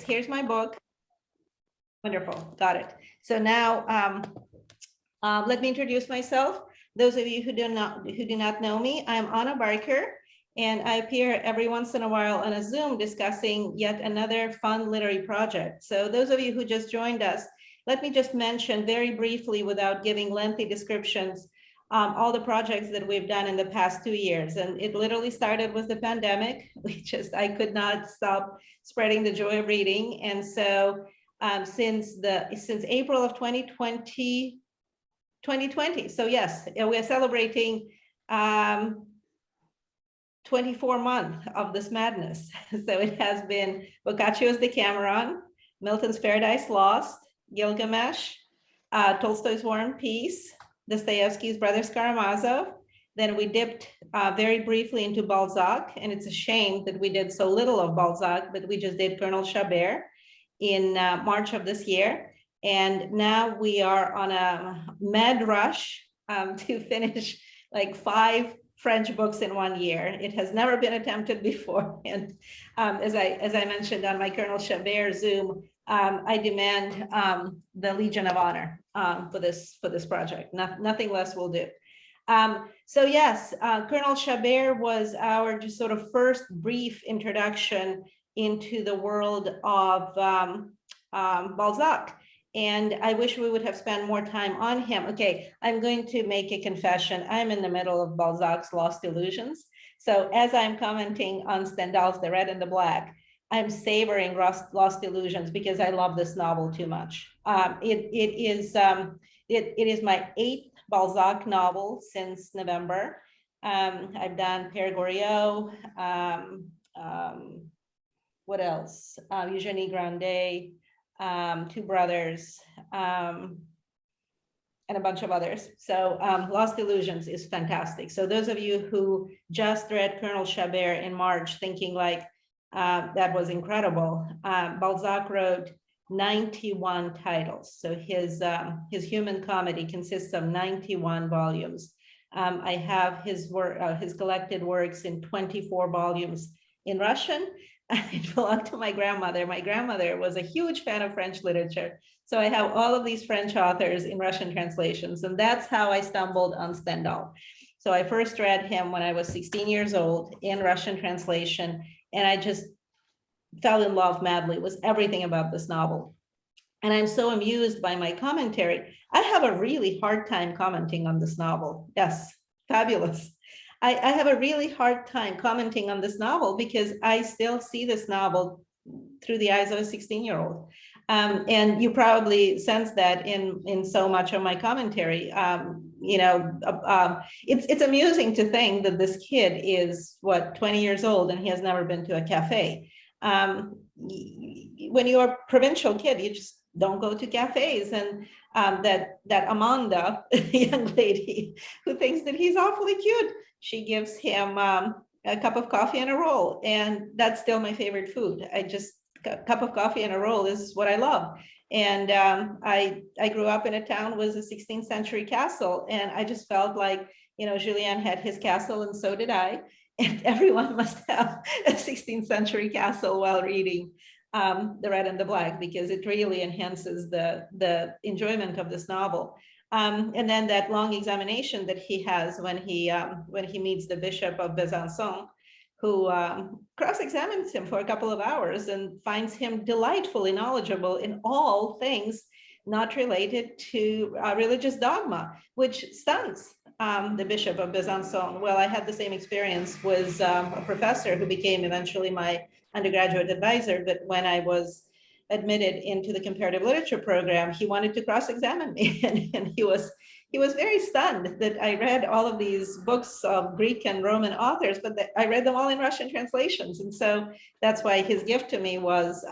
Here's my book. Wonderful, got it. So now let me introduce myself. Those of you who do not know me, I'm Anna Barker, and I appear every once in a while on a Zoom discussing yet another fun literary project. So those of you who just joined us, let me just mention very briefly, without giving lengthy descriptions, all the projects that we've done in the past 2 years. And it literally started with the pandemic. I could not stop spreading the joy of reading. And so since April of 2020, so yes, we're celebrating 24 months of this madness. So it has been Boccaccio's Decameron, Milton's Paradise Lost, Gilgamesh, Tolstoy's War and Peace, Dostoevsky's Brothers Karamazov. Then we dipped very briefly into Balzac, and it's a shame that we did so little of Balzac, but we just did Colonel Chabert in March of this year. And now we are on a mad rush to finish like 5 French books in 1 year. It has never been attempted before. And as I mentioned on my Colonel Chabert Zoom, I demand the Legion of Honor for this project. Nothing less will do. So yes, Colonel Chabert was our just sort of first brief introduction into the world of Balzac. And I wish we would have spent more time on him. Okay, I'm going to make a confession. I'm in the middle of Balzac's Lost Illusions. So as I'm commenting on Stendhal's The Red and the Black, I'm savoring Lost Illusions because I love this novel too much. It is my 8th Balzac novel since November. I've done Père Goriot, what else? Eugénie Grandet, 2 Brothers, and a bunch of others. So Lost Illusions is fantastic. So those of you who just read Colonel Chabert in March thinking like, that was incredible, Balzac wrote 91 titles. So his Human Comedy consists of 91 volumes. I have his collected works in 24 volumes in Russian. It belonged to my grandmother. My grandmother was a huge fan of French literature. So I have all of these French authors in Russian translations. And that's how I stumbled on Stendhal. So I first read him when I was 16 years old in Russian translation. And I just fell in love madly. It was everything about this novel. And I'm so amused by my commentary. I have a really hard time commenting on this novel. Yes, fabulous. I have a really hard time commenting on this novel because I still see this novel through the eyes of a 16-year-old. And you probably sense that in so much of my commentary. It's amusing to think that this kid is, 20 years old and he has never been to a cafe. When you're a provincial kid, you just don't go to cafes. And that Amanda, young lady who thinks that he's awfully cute, she gives him a cup of coffee and a roll. And that's still my favorite food. A cup of coffee and a roll is what I love. And I grew up in a town with a 16th century castle. And I just felt like, Julien had his castle and so did I. And everyone must have a 16th century castle while reading The Red and the Black, because it really enhances the enjoyment of this novel. And then that long examination that he has when he meets the Bishop of Besançon, who cross-examines him for a couple of hours and finds him delightfully knowledgeable in all things not related to religious dogma, which stuns the Bishop of Besançon. Well, I had the same experience with a professor who became eventually my undergraduate advisor, but when I was admitted into the comparative literature program, he wanted to cross-examine me, and he was very stunned that I read all of these books of Greek and Roman authors, but I read them all in Russian translations. And so that's why his gift to me was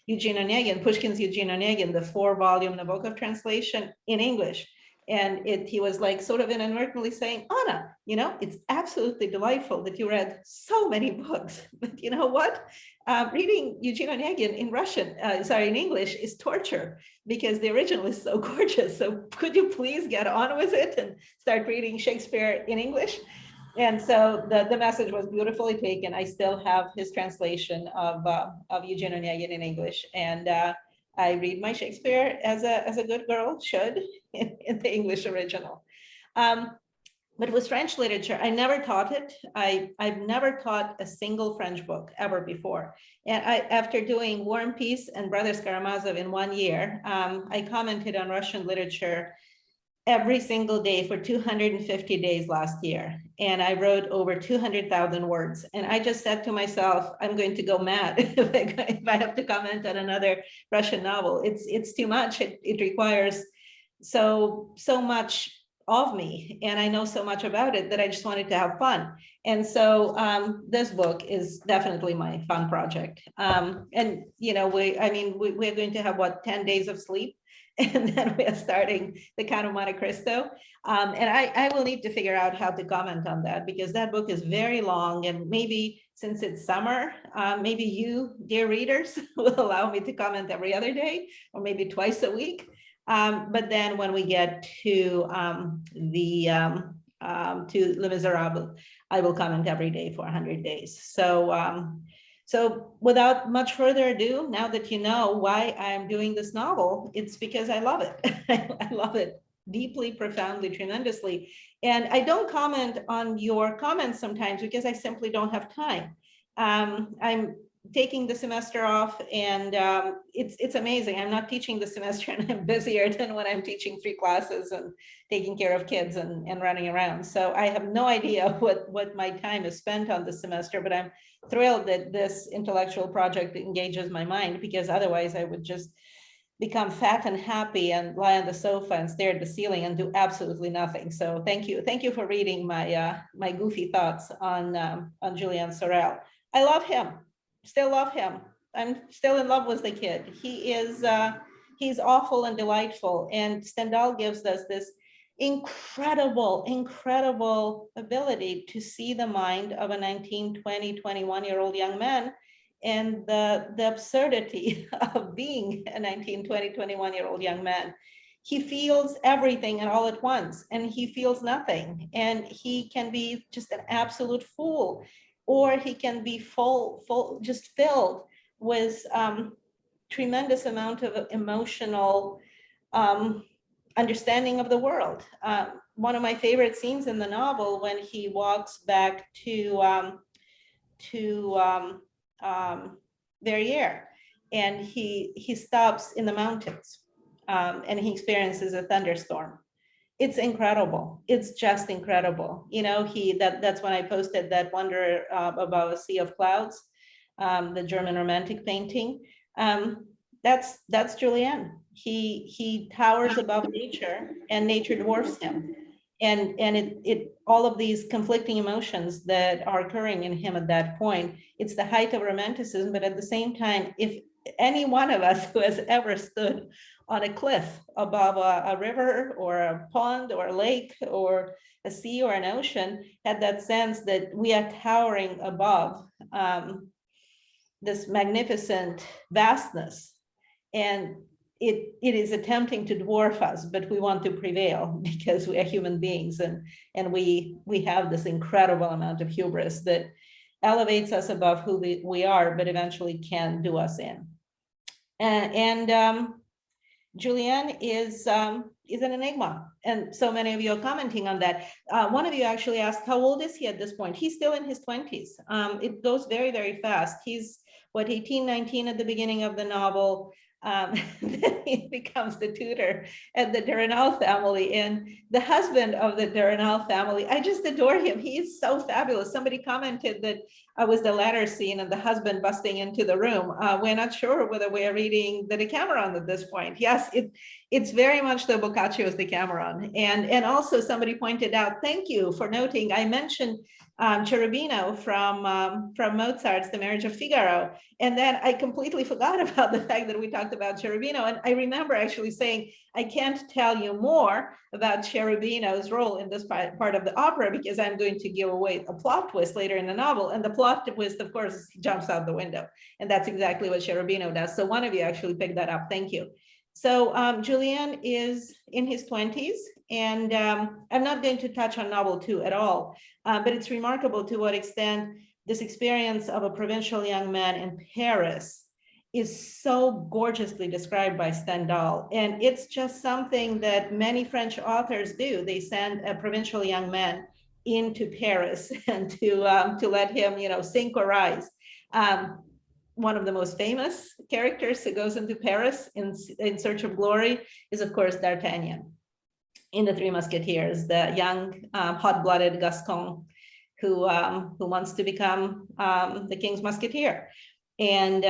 Eugene Onegin, Pushkin's Eugene Onegin, the 4-volume Nabokov translation in English. And he was like sort of inadvertently saying, Anna, it's absolutely delightful that you read so many books, but you know what? Reading Eugene Onegin in English is torture because the original is so gorgeous. So could you please get on with it and start reading Shakespeare in English? And so the message was beautifully taken. I still have his translation of Eugene Onegin in English. And I read my Shakespeare as a good girl should in the English original. But with French literature, I never taught it. I've never taught a single French book ever before. And after doing War and Peace and Brothers Karamazov in 1 year, I commented on Russian literature every single day for 250 days last year. And I wrote over 200,000 words. And I just said to myself, I'm going to go mad if I have to comment on another Russian novel. It's too much. It requires so much of me. And I know so much about it that I just wanted to have fun. And so this book is definitely my fun project. And, you know, we're going to have, what, 10 days of sleep? And then we are starting the Count of Monte Cristo. And I will need to figure out how to comment on that, because that book is very long. And maybe since it's summer, maybe you, dear readers, will allow me to comment every other day or maybe twice a week. But then when we get to Les Miserables, I will comment every day for 100 days. So without much further ado, now that you know why I'm doing this novel, it's because I love it. I love it deeply, profoundly, tremendously. And I don't comment on your comments sometimes because I simply don't have time. I'm taking the semester off, and it's amazing. I'm not teaching the semester and I'm busier than when I'm teaching 3 classes and taking care of kids and running around. So I have no idea what my time is spent on this semester, but I'm thrilled that this intellectual project engages my mind, because otherwise I would just become fat and happy and lie on the sofa and stare at the ceiling and do absolutely nothing. So thank you for reading my my goofy thoughts on Julian Sorel. I love him. Still love him. I'm still in love with the kid. He is, he's awful and delightful. And Stendhal gives us this incredible ability to see the mind of a 19, 20, 21-year-old young man, and the absurdity of being a 19, 20, 21-year-old young man. He feels everything and all at once, and he feels nothing. And he can be just an absolute fool, or he can be just filled with tremendous amount of emotional understanding of the world. One of my favorite scenes in the novel, when he walks back to Verrières, and he stops in the mountains, and he experiences a thunderstorm. It's incredible. It's just incredible. You know, that's when I posted that Wonder Above a Sea of Clouds, the German Romantic painting. That's Julian. He towers above nature, and nature dwarfs him. And it all of these conflicting emotions that are occurring in him at that point, it's the height of romanticism. But at the same time, if any one of us who has ever stood on a cliff above a river or a pond or a lake or a sea or an ocean, had that sense that we are towering above this magnificent vastness, and it is attempting to dwarf us, but we want to prevail because we are human beings, and we have this incredible amount of hubris that elevates us above who we are, but eventually can do us in. And Julian is an enigma, and so many of you are commenting on that. One of you actually asked, how old is he at this point? He's still in his 20s. It goes very, very fast. He's, what, 18, 19 at the beginning of the novel. Then he becomes the tutor at the Durenal family, and the husband of the Durenal family. I just adore him. He is so fabulous. Somebody commented that was the latter scene and the husband busting into the room. We're not sure whether we are reading the Decameron at this point. Yes, it's very much the Boccaccio's Decameron. And also somebody pointed out, thank you for noting, I mentioned Cherubino from Mozart's The Marriage of Figaro. And then I completely forgot about the fact that we talked about Cherubino. And I remember actually saying, I can't tell you more about Cherubino's role in this part of the opera, because I'm going to give away a plot twist later in the novel. And the plot twist, of course, jumps out the window. And that's exactly what Cherubino does. So one of you actually picked that up. Thank you. So Julien is in his 20s, and I'm not going to touch on novel 2 at all, but it's remarkable to what extent this experience of a provincial young man in Paris is so gorgeously described by Stendhal. And it's just something that many French authors do. They send a provincial young man into Paris and to let him, sink or rise. One of the most famous characters who goes into Paris in search of glory is, of course, D'Artagnan in the Three Musketeers, the young, hot-blooded Gascon who wants to become the king's musketeer. And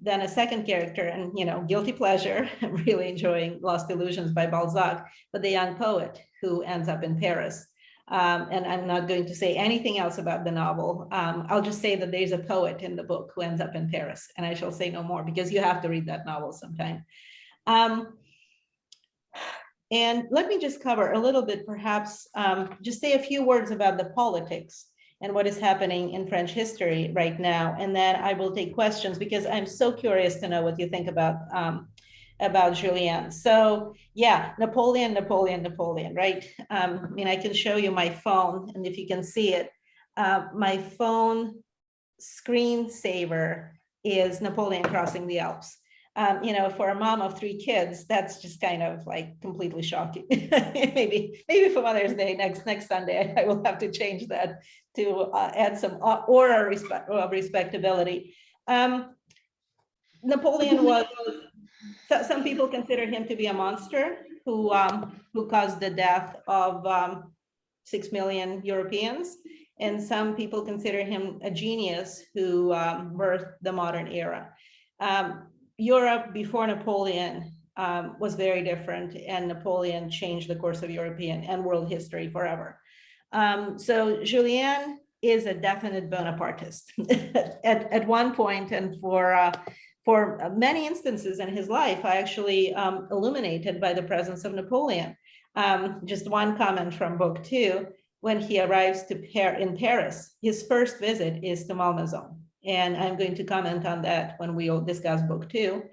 then a second character, and guilty pleasure, I'm really enjoying Lost Illusions by Balzac, but the young poet who ends up in Paris. And I'm not going to say anything else about the novel. I'll just say that there's a poet in the book who ends up in Paris, and I shall say no more because you have to read that novel sometime. And let me just cover a little bit, perhaps, just say a few words about the politics and what is happening in French history right now. And then I will take questions because I'm so curious to know what you think about Julien. So yeah, Napoleon, right? I can show you my phone, and if you can see it, my phone screensaver is Napoleon crossing the Alps. For a mom of 3 kids, that's just kind of like completely shocking. maybe for Mother's Day next Sunday, I will have to change that to add some aura of respectability. Napoleon was, some people consider him to be a monster who caused the death of 6 million Europeans. And some people consider him a genius who birthed the modern era. Europe before Napoleon was very different, and Napoleon changed the course of European and world history forever. So Julien is a definite Bonapartist at one point, and for many instances in his life, I actually illuminated by the presence of Napoleon. Just one comment from book 2, when he arrives in Paris, his first visit is to Malmaison. And I'm going to comment on that when we'll discuss book 2.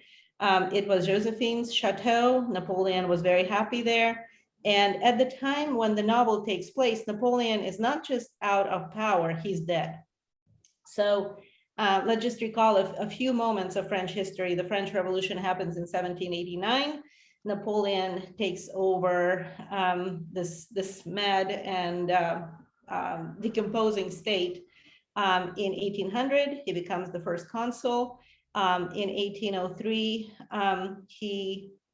It was Josephine's chateau. Napoleon was very happy there. And at the time when the novel takes place, Napoleon is not just out of power, he's dead. So let's just recall a few moments of French history. The French Revolution happens in 1789. Napoleon takes over this mad and decomposing state. In 1800, he becomes the first consul. In 1803, in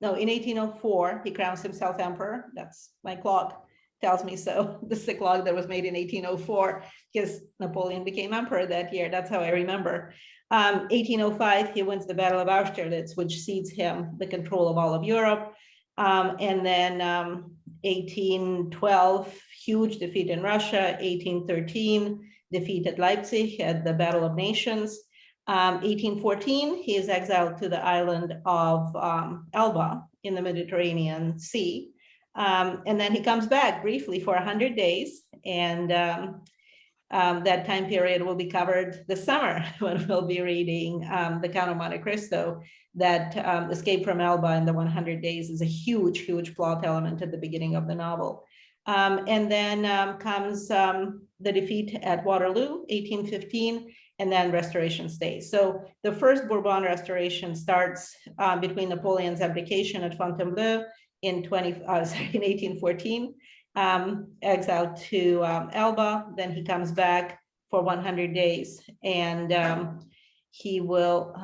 1804, he crowns himself emperor. That's my clock tells me so. This is a clock that was made in 1804 because Napoleon became emperor that year. That's how I remember. 1805, he wins the Battle of Austerlitz, which cedes him the control of all of Europe. And then 1812, huge defeat in Russia. 1813, defeat at Leipzig at the Battle of Nations. 1814, he is exiled to the island of Elba in the Mediterranean Sea. And then he comes back briefly for 100 days. And that time period will be covered this summer when we'll be reading The Count of Monte Cristo. That escape from Elba in the 100 days is a huge, huge plot element at the beginning of the novel. And then comes the defeat at Waterloo, 1815, and then restoration stays. So the first Bourbon restoration starts between Napoleon's abdication at Fontainebleau in 1814, exiled to Elba. Then he comes back for 100 days, and he will.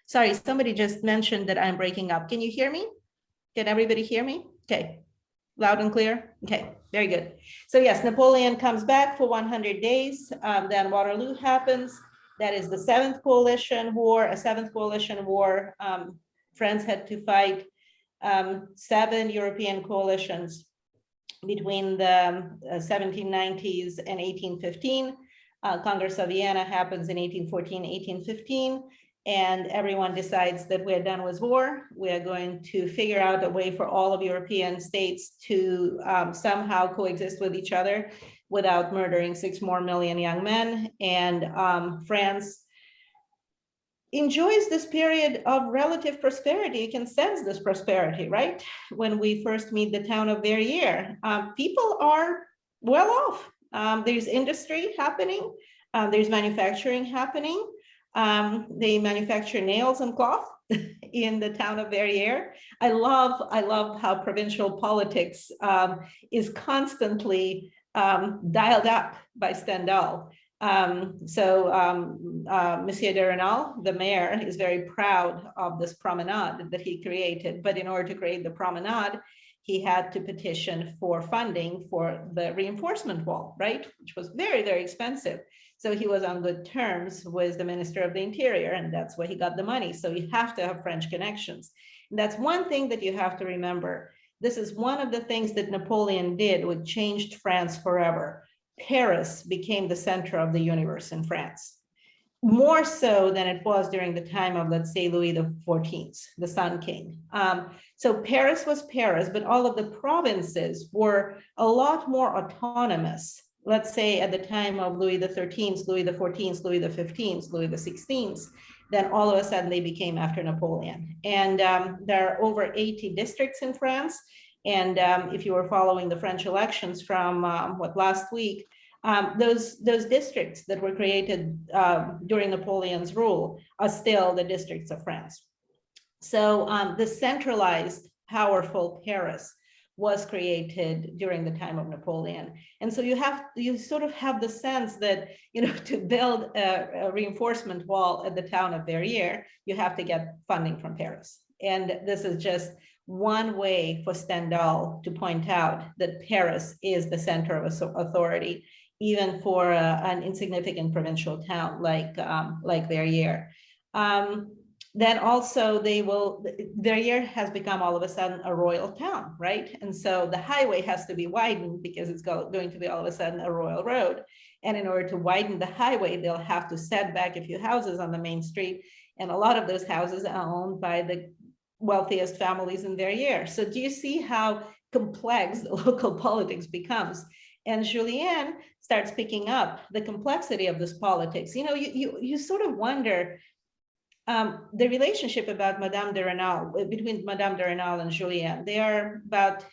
Sorry, somebody just mentioned that I'm breaking up. Can you hear me? Can everybody hear me? Okay. Loud and clear? Okay, very good. So yes, Napoleon comes back for 100 days. Then Waterloo happens. That is the 7th coalition war, a 7th coalition war. France had to fight 7 European coalitions between the 1790s and 1815. Congress of Vienna happens in 1814, 1815. And everyone decides that we're done with war. We are going to figure out a way for all of European states to somehow coexist with each other without murdering 6 more million young men. And France enjoys this period of relative prosperity. You can sense this prosperity, right? When we first meet the town of Verrières, people are well off. There's industry happening. There's manufacturing happening. They manufacture nails and cloth in the town of Verrières. I love how provincial politics is constantly dialed up by Stendhal. Monsieur de Renal, the mayor, is very proud of this promenade that he created. But in order to create the promenade, he had to petition for funding for the reinforcement wall, right? Which was very, very expensive. So he was on good terms with the Minister of the Interior, and that's where he got the money. So you have to have French connections. And that's one thing that you have to remember. This is one of the things that Napoleon did, which changed France forever. Paris became the center of the universe in France, more so than it was during the time of, let's say, Louis XIV, the Sun King. So Paris was Paris, but all of the provinces were a lot more autonomous. Let's say at the time of Louis XIII, Louis XIV, Louis XV, Louis XVI, then all of a sudden they became after Napoleon. And there are over 80 districts in France. And if you were following the French elections from last week, those districts that were created during Napoleon's rule are still the districts of France. So the centralized, powerful Paris was created during the time of Napoleon. And so you sort of have the sense that, to build a reinforcement wall at the town of Verrières, you have to get funding from Paris. And this is just one way for Stendhal to point out that Paris is the center of authority, even for an insignificant provincial town like Verrières. Then also Verrières has become all of a sudden a royal town, right? And so the highway has to be widened because it's going to be all of a sudden a royal road. And in order to widen the highway, they'll have to set back a few houses on the main street. And a lot of those houses are owned by the wealthiest families in Verrières. So do you see how complex the local politics becomes? And Julien starts picking up the complexity of this politics. You sort of wonder the relationship about between Madame de Renal and Julien. They are about,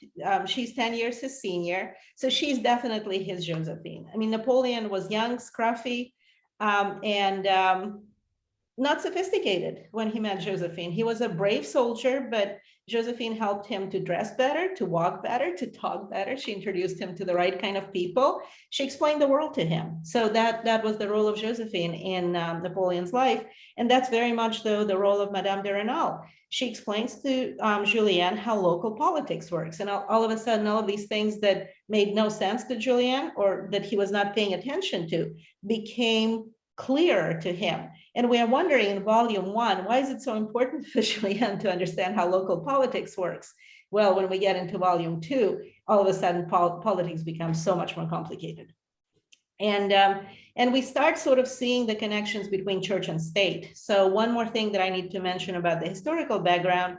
she's 10 years his senior, so she's definitely his Josephine. I mean, Napoleon was young, scruffy, and not sophisticated when he met Josephine. He was a brave soldier, but Josephine helped him to dress better, to walk better, to talk better. She introduced him to the right kind of people. She explained the world to him. So that was the role of Josephine in Napoleon's life. And that's very much, though, the role of Madame de Renal. She explains to Julien how local politics works. And all of a sudden, all of these things that made no sense to Julien or that he was not paying attention to became clearer to him. And we are wondering in volume 1, why is it so important for Julien to understand how local politics works? Well, when we get into volume 2, all of a sudden politics becomes so much more complicated. And we start sort of seeing the connections between church and state. So one more thing that I need to mention about the historical background,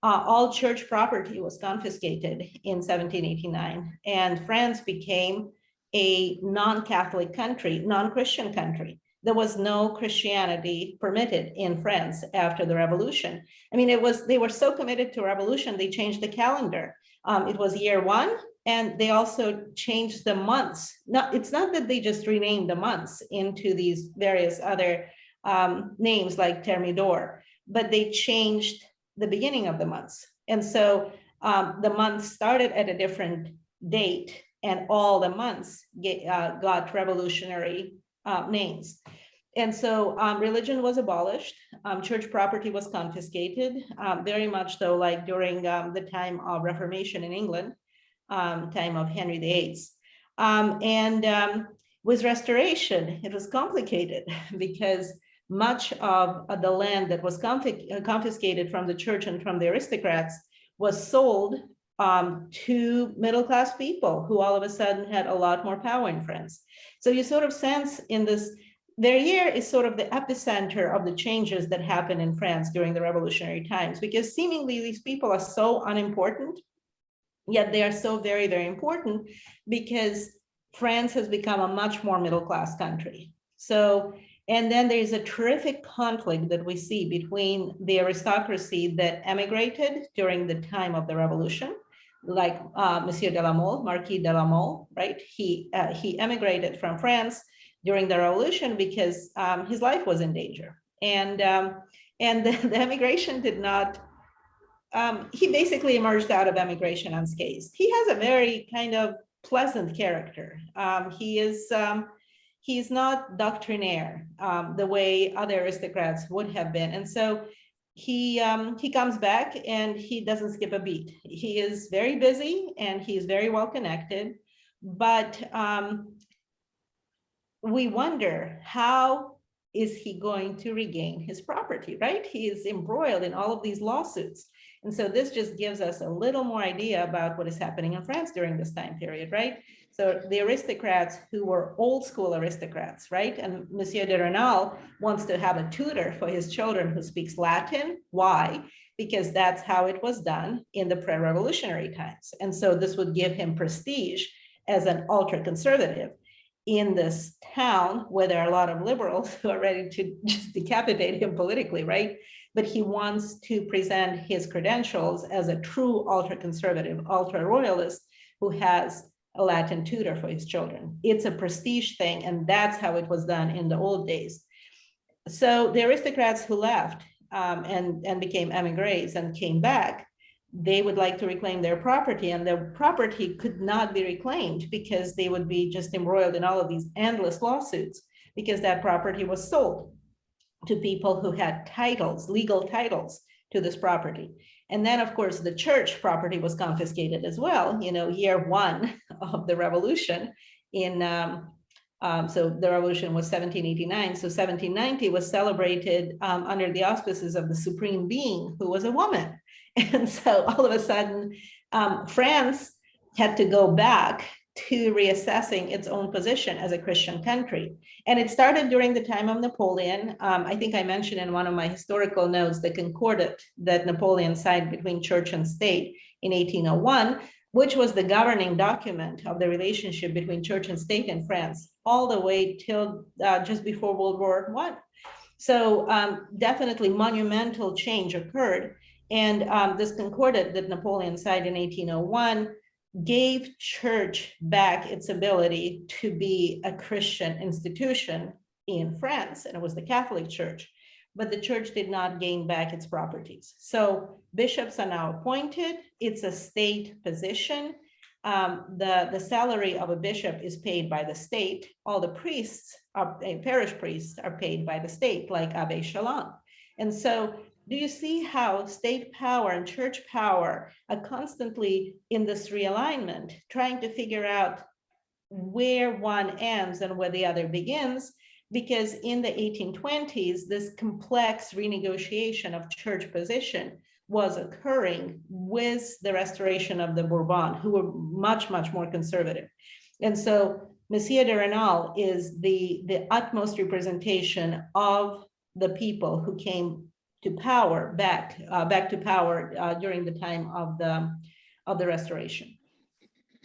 all church property was confiscated in 1789, and France became a non-Catholic country, non-Christian country. There was no Christianity permitted in France after the revolution. I mean, they were so committed to revolution, they changed the calendar. It was year 1, and they also changed the months. It's not that they just renamed the months into these various other names like Thermidor, but they changed the beginning of the months. And so the month started at a different date, and all the months got revolutionary names. And so religion was abolished, church property was confiscated, very much so like during the time of Reformation in England, time of Henry VIII. With Restoration, it was complicated because much of the land that was confiscated from the church and from the aristocrats was sold to middle-class people who all of a sudden had a lot more power in France. So you sort of sense in this, Verrières is sort of the epicenter of the changes that happened in France during the revolutionary times, because seemingly these people are so unimportant, yet they are so very, very important because France has become a much more middle-class country. So And then there's a terrific conflict that we see between the aristocracy that emigrated during the time of the revolution, like Monsieur de la Mole, Marquis de la Mole, right? He emigrated from France during the revolution because his life was in danger. And the emigration did not, he basically emerged out of emigration unscathed. He has a very kind of pleasant character. He's not doctrinaire the way other aristocrats would have been. And so he comes back and he doesn't skip a beat. He is very busy and he's very well connected, but we wonder, how is he going to regain his property, right? He is embroiled in all of these lawsuits. And so this just gives us a little more idea about what is happening in France during this time period, right? So the aristocrats who were old school aristocrats, right? And Monsieur de Renal wants to have a tutor for his children who speaks Latin. Why? Because that's how it was done in the pre-revolutionary times. And so this would give him prestige as an ultra-conservative in this town where there are a lot of liberals who are ready to just decapitate him politically, right? But he wants to present his credentials as a true ultra-conservative, ultra-royalist who has a Latin tutor for his children. It's a prestige thing, and that's how it was done in the old days. So the aristocrats who left and became emigres and came back, they would like to reclaim their property, and their property could not be reclaimed because they would be just embroiled in all of these endless lawsuits, because that property was sold to people who had titles, legal titles to this property. And then, of course, the church property was confiscated as well, year one of the revolution so the revolution was 1789. So 1790 was celebrated under the auspices of the supreme being, who was a woman. And so all of a sudden, France had to go back to reassessing its own position as a Christian country. And it started during the time of Napoleon. I think I mentioned in one of my historical notes the concordat that Napoleon signed between church and state in 1801, which was the governing document of the relationship between church and state in France, all the way till just before World War I. So definitely monumental change occurred. And this concordat that Napoleon signed in 1801 gave church back its ability to be a Christian institution in France, and it was the Catholic Church, but the church did not gain back its properties. So bishops are now appointed. It's a state position. The salary of a bishop is paid by the state. All the priests, parish priests, are paid by the state, like Abbe Chalon. And so do you see how state power and church power are constantly in this realignment, trying to figure out where one ends and where the other begins? Because in the 1820s, this complex renegotiation of church position was occurring with the restoration of the Bourbon, who were much, much more conservative. And so Monsieur de Renal is the utmost representation of the people who came to power, back to power during the time of the Restoration.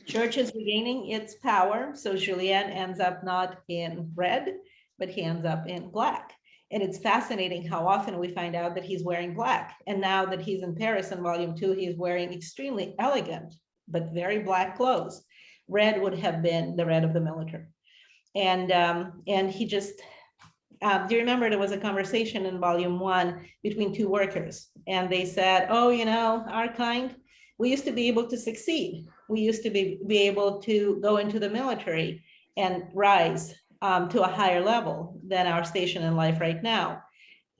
Church is regaining its power, so Julien ends up not in red, but he ends up in black. And it's fascinating how often we find out that he's wearing black. And now that he's in Paris in Volume 2, he's wearing extremely elegant, but very black clothes. Red would have been the red of the military. And he just, do you remember there was a conversation in Volume 1 between two workers, and they said, oh, our kind, we used to be able to succeed. We used to be able to go into the military and rise to a higher level than our station in life right now.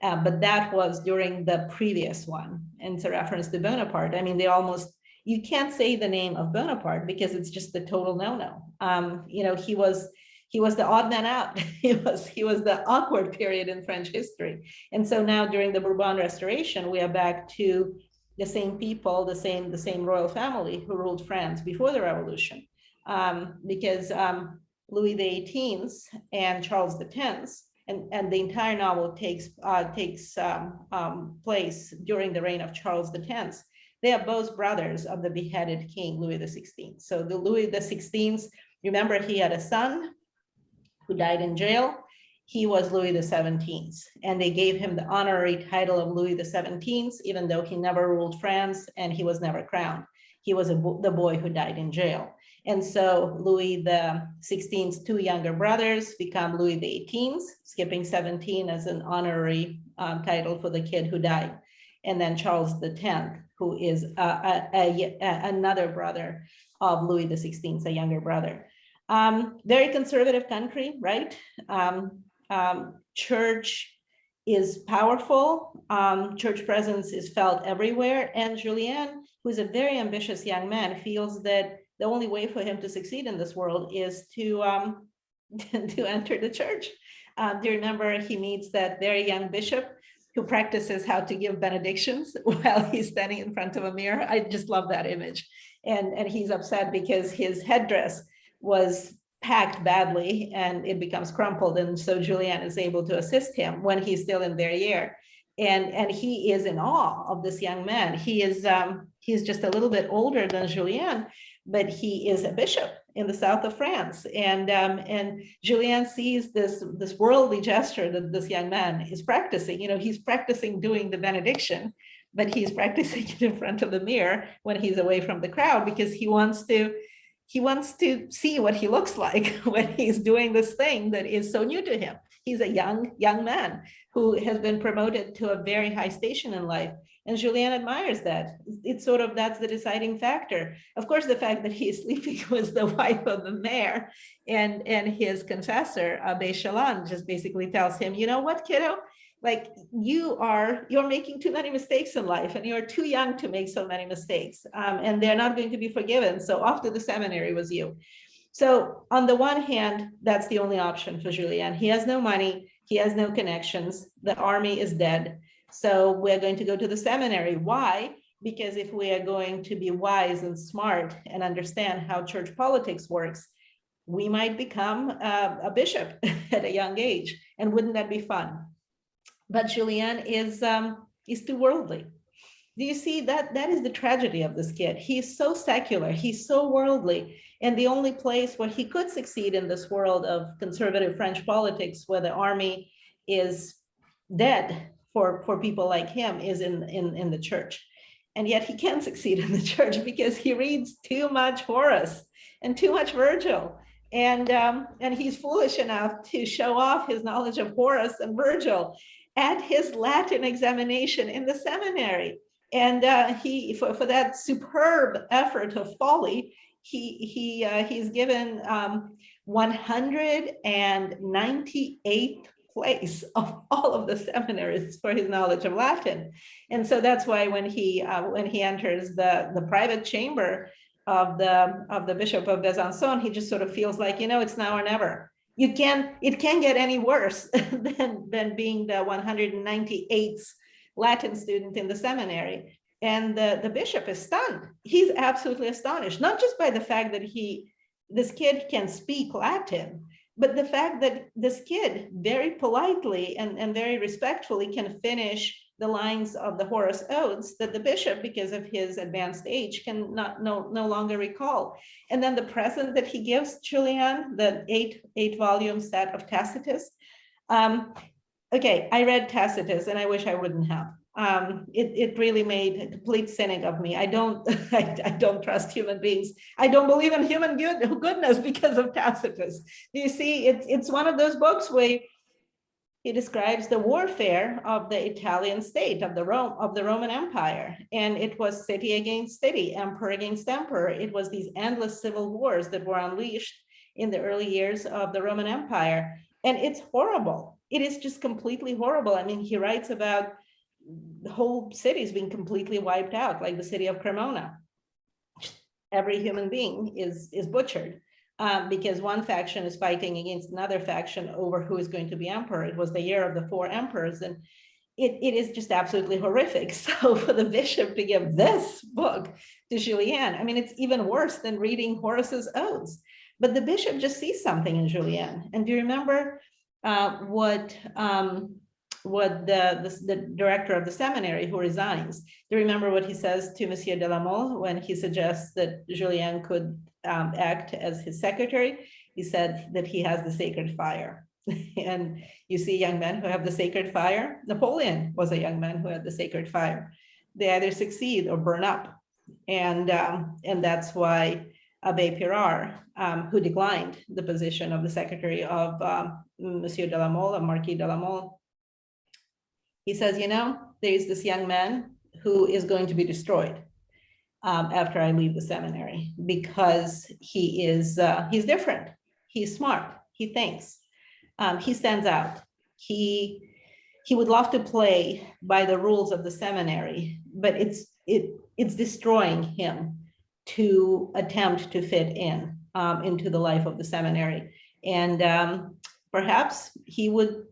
But that was during the previous one. And it's a reference to Bonaparte. I mean, you can't say the name of Bonaparte because it's just the total no-no. He was the odd man out. He was the awkward period in French history. And so now during the Bourbon Restoration, we are back to the same people, the same royal family who ruled France before the revolution. Because Louis XVIII and Charles X, and the entire novel takes place during the reign of Charles X. They are both brothers of the beheaded King Louis XVI. So the Louis XVI, remember, he had a son who died in jail. he was Louis the 17th, and they gave him the honorary title of Louis the 17th, even though he never ruled France and he was never crowned. He was the boy who died in jail. And so Louis the 16th's two younger brothers become Louis the 18th, skipping 17 as an honorary title for the kid who died. And then Charles the 10th, who is another brother of Louis the 16th, a younger brother. Very conservative country, right? Church is powerful. Church presence is felt everywhere. And Julien, who's a very ambitious young man, feels that the only way for him to succeed in this world is to enter the church. Do you remember he meets that very young bishop who practices how to give benedictions while he's standing in front of a mirror? I just love that image. And he's upset because his headdress was packed badly and it becomes crumpled. And so Julien is able to assist him when he's still in Verrières. And he is in awe of this young man. He's just a little bit older than Julien, but he is a bishop in the south of France. And Julien sees this worldly gesture that this young man is practicing. He's practicing doing the benediction, but he's practicing it in front of the mirror when he's away from the crowd, because he wants to see what he looks like when he's doing this thing that is so new to him. He's a young man who has been promoted to a very high station in life. And Julien admires that. It's sort of, that's the deciding factor. Of course, the fact that he's sleeping with the wife of the mayor and his confessor, Abbé Chaland, just basically tells him, you know what, kiddo? Like you're making too many mistakes in life and you're too young to make so many mistakes, and they're not going to be forgiven. So off to the seminary with you. So on the one hand, that's the only option for Julien. He has no money, he has no connections, the army is dead. So we're going to go to the seminary. Why? Because if we are going to be wise and smart and understand how church politics works, we might become a bishop at a young age. And wouldn't that be fun? But Julien is too worldly. Do you see that? That is the tragedy of this kid. He's so secular, he's so worldly. And the only place where he could succeed in this world of conservative French politics, where the army is dead for people like him, is in the church. And yet he can't succeed in the church because he reads too much Horace and too much Virgil. And he's foolish enough to show off his knowledge of Horace and Virgil at his Latin examination in the seminary. And he, for that superb effort of folly, he's given 198th place of all of the seminaries for his knowledge of Latin. And so that's why when he enters the private chamber of the Bishop of Besançon, he just sort of feels like, it's now or never. It can't get any worse than being the 198th Latin student in the seminary. And the bishop is stunned. He's absolutely astonished, not just by the fact that this kid can speak Latin, but the fact that this kid very politely and very respectfully can finish the lines of the Horace Odes that the bishop, because of his advanced age, can no longer recall. And then the present that he gives Julien, the eight volume set of Tacitus. Okay, I read Tacitus and I wish I wouldn't have. It really made a complete cynic of me. I don't trust human beings. I don't believe in human goodness because of Tacitus. You see, it's one of those books where he describes the warfare of the Italian state, of the Roman Empire. And it was city against city, emperor against emperor. It was these endless civil wars that were unleashed in the early years of the Roman Empire. And it's horrible. It is just completely horrible. I mean, he writes about the whole cities being completely wiped out, like the city of Cremona. Every human being is butchered. Because one faction is fighting against another faction over who is going to be emperor. It was the year of the 4 emperors, and it is just absolutely horrific. So for the bishop to give this book to Julien, I mean, it's even worse than reading Horace's Odes. But the bishop just sees something in Julien. And do you remember what the director of the seminary who resigns, do you remember what he says to Monsieur de la Mole when he suggests that Julien could act as his secretary? He said that he has the sacred fire. And you see young men who have the sacred fire. Napoleon was a young man who had the sacred fire. They either succeed or burn up. And that's why Abbé Pirard, who declined the position of the secretary of Monsieur de la Mole, Marquis de la Mole, he says, there is this young man who is going to be destroyed after I leave the seminary, because he's different, he's smart, he thinks, he stands out. He would love to play by the rules of the seminary, but it's destroying him to attempt to fit in into the life of the seminary. And perhaps he would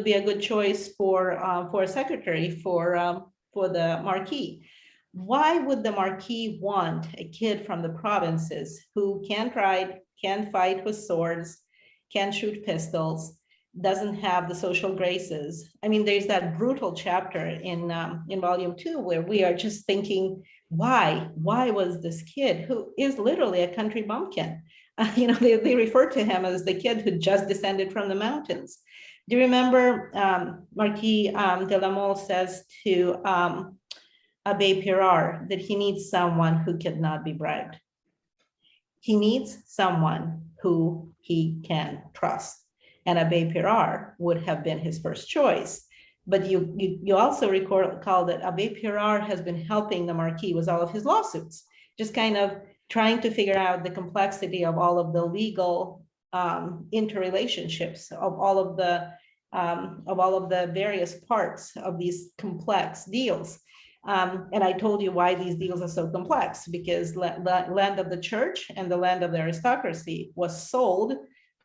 be a good choice for a secretary for the Marquis. Why would the Marquis want a kid from the provinces who can't ride, can't fight with swords, can't shoot pistols, doesn't have the social graces? I mean, there's that brutal chapter in volume 2 where we are just thinking, why was this kid, who is literally a country bumpkin? They refer to him as the kid who just descended from the mountains. Do you remember Marquis de la Mole says to Abbé Pirard that he needs someone who cannot be bribed. He needs someone who he can trust. And Abbé Pirard would have been his first choice. But you also recall that Abbé Pirard has been helping the Marquis with all of his lawsuits, just kind of trying to figure out the complexity of all of the legal interrelationships of all of the various parts of these complex deals. And I told you why these deals are so complex, because land of the church and the land of the aristocracy was sold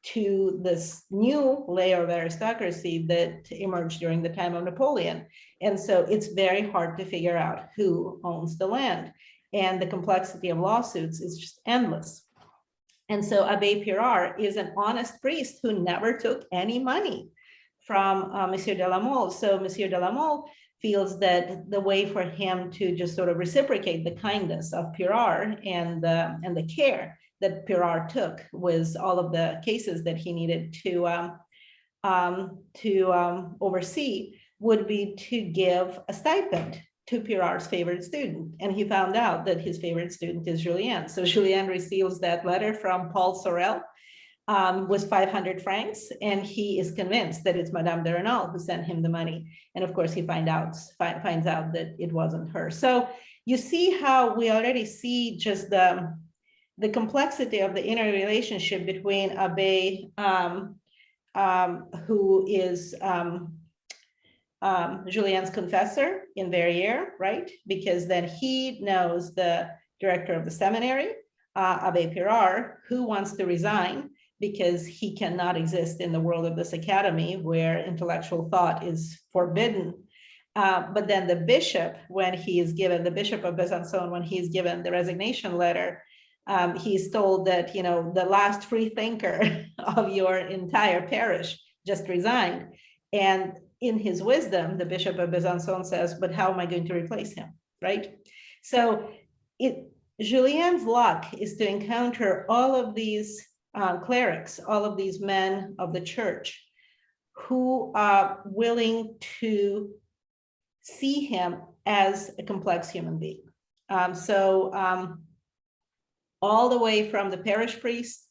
to this new layer of aristocracy that emerged during the time of Napoleon. And so it's very hard to figure out who owns the land. And the complexity of lawsuits is just endless. And so Abbé Pirard is an honest priest who never took any money from Monsieur de la Mole. So Monsieur de la Mole feels that the way for him to just sort of reciprocate the kindness of Pirard and the care that Pirard took with all of the cases that he needed to oversee would be to give a stipend to Pirard's favorite student. And he found out that his favorite student is Julien. So Julien receives that letter from Paul Sorel with 500 francs, and he is convinced that it's Madame de Renal who sent him the money. And of course, he finds out that it wasn't her. So you see how we already see just the complexity of the inner relationship between Abbé, who is Julien's confessor in Verrières, right? Because then he knows the director of the seminary, Abbé Pirard, who wants to resign because he cannot exist in the world of this academy where intellectual thought is forbidden. But then the bishop, when he is given, the Bishop of Besançon, when he's given the resignation letter, he's told that, the last free thinker of your entire parish just resigned. And in his wisdom, the Bishop of Besançon says, but how am I going to replace him, right? So Julien's luck is to encounter all of these clerics, all of these men of the church who are willing to see him as a complex human being. All the way from the parish priest,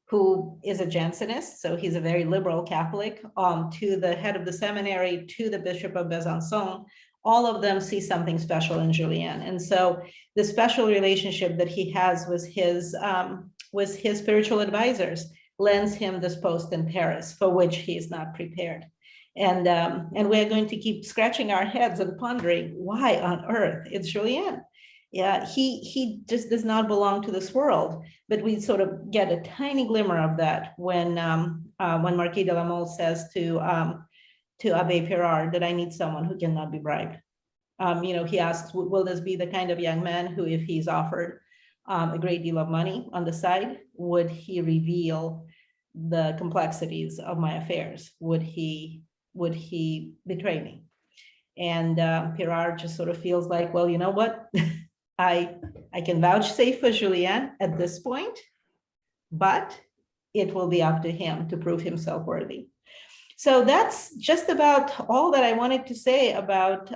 who is a Jansenist, so he's a very liberal Catholic, to the head of the seminary, to the Bishop of Besançon, all of them see something special in Julien. And so the special relationship that he has with his spiritual advisors lends him this post in Paris, for which he is not prepared. And we're going to keep scratching our heads and pondering, why on earth it's Julien? Yeah, he just does not belong to this world. But we sort of get a tiny glimmer of that when Marquis de la Mole says to Abbé Pirard that I need someone who cannot be bribed. He asks, will this be the kind of young man who, if he's offered a great deal of money on the side, would he reveal the complexities of my affairs? Would he betray me? And Pirard just sort of feels like, well, you know what? I can vouchsafe for Julien at this point, but it will be up to him to prove himself worthy. So that's just about all that I wanted to say about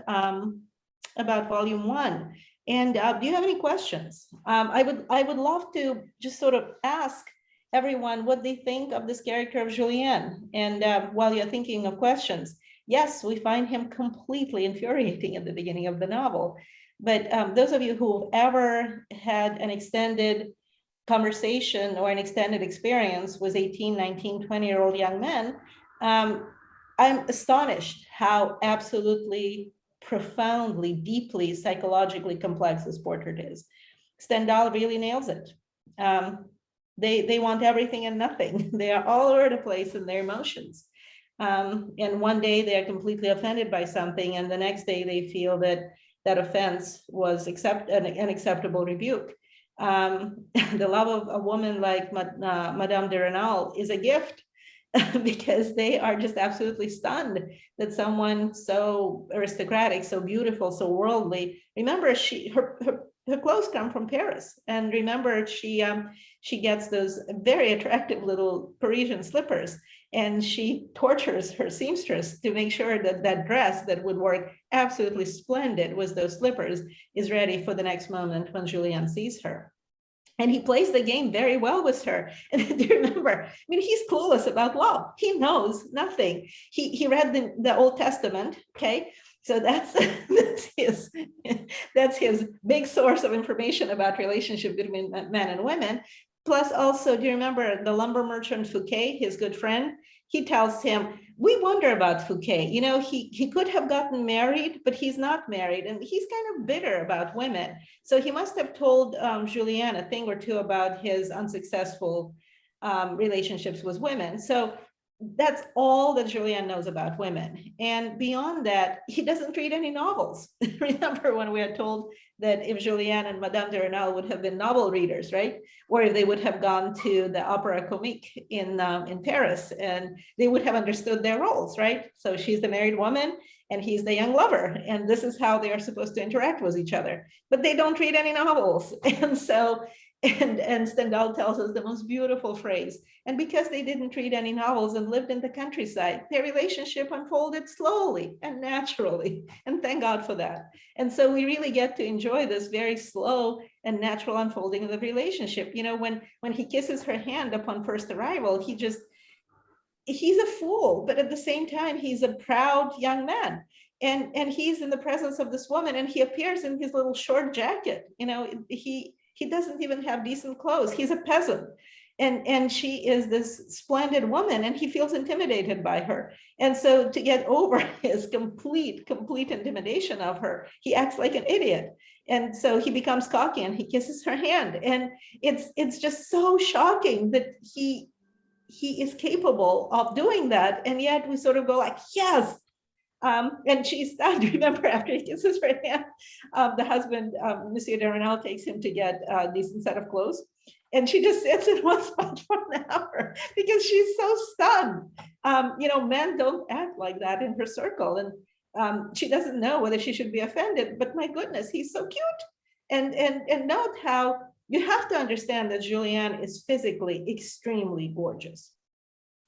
volume one. And do you have any questions? I would love to just sort of ask everyone what they think of this character of Julien. And while you're thinking of questions, yes, we find him completely infuriating at the beginning of the novel. But those of you who've ever had an extended conversation or an extended experience with 18, 19, 20-year-old young men, I'm astonished how absolutely profoundly, deeply, psychologically complex this portrait is. Stendhal really nails it. They want everything and nothing. They are all over the place in their emotions. And one day they are completely offended by something, and the next day they feel that that offense was an acceptable rebuke. The love of a woman like Madame de Renal is a gift, because they are just absolutely stunned that someone so aristocratic, so beautiful, so worldly. Remember, her clothes come from Paris, and remember, she gets those very attractive little Parisian slippers, and she tortures her seamstress to make sure that that dress that would work absolutely splendid with those slippers is ready for the next moment when Julien sees her. And he plays the game very well with her. And do you remember, I mean, he's clueless about love. He knows nothing. He read the Old Testament, okay? So that's his big source of information about relationship between men and women. Plus also, do you remember the lumber merchant Fouquet, his good friend? He tells him, we wonder about Fouquet. You know, he could have gotten married, but he's not married, and he's kind of bitter about women. So he must have told Julien a thing or two about his unsuccessful relationships with women. So that's all that Julien knows about women. And beyond that, he doesn't read any novels. Remember when we are told that if Julien and Madame de Renal would have been novel readers, right? Or if they would have gone to the Opera Comique in Paris, and they would have understood their roles, right? So she's the married woman and he's the young lover, and this is how they are supposed to interact with each other. But they don't read any novels. And so, and Stendhal tells us the most beautiful phrase. And because they didn't read any novels and lived in the countryside, their relationship unfolded slowly and naturally. And thank God for that. And so we really get to enjoy this very slow and natural unfolding of the relationship. You know, when he kisses her hand upon first arrival, he's a fool, but at the same time, he's a proud young man. And he's in the presence of this woman, and he appears in his little short jacket. You know, he doesn't even have decent clothes. He's a peasant. And she is this splendid woman, and he feels intimidated by her. And so to get over his complete intimidation of her, he acts like an idiot. And so he becomes cocky and he kisses her hand. And it's just so shocking that he is capable of doing that. And yet we sort of go like, yes. And she's stunned. Remember, after he kisses her hand, the husband, Monsieur de Renal, takes him to get a decent set of clothes. And she just sits in one spot for an hour because she's so stunned. You know, men don't act like that in her circle. And she doesn't know whether she should be offended, but my goodness, he's so cute. And note how you have to understand that Julien is physically extremely gorgeous.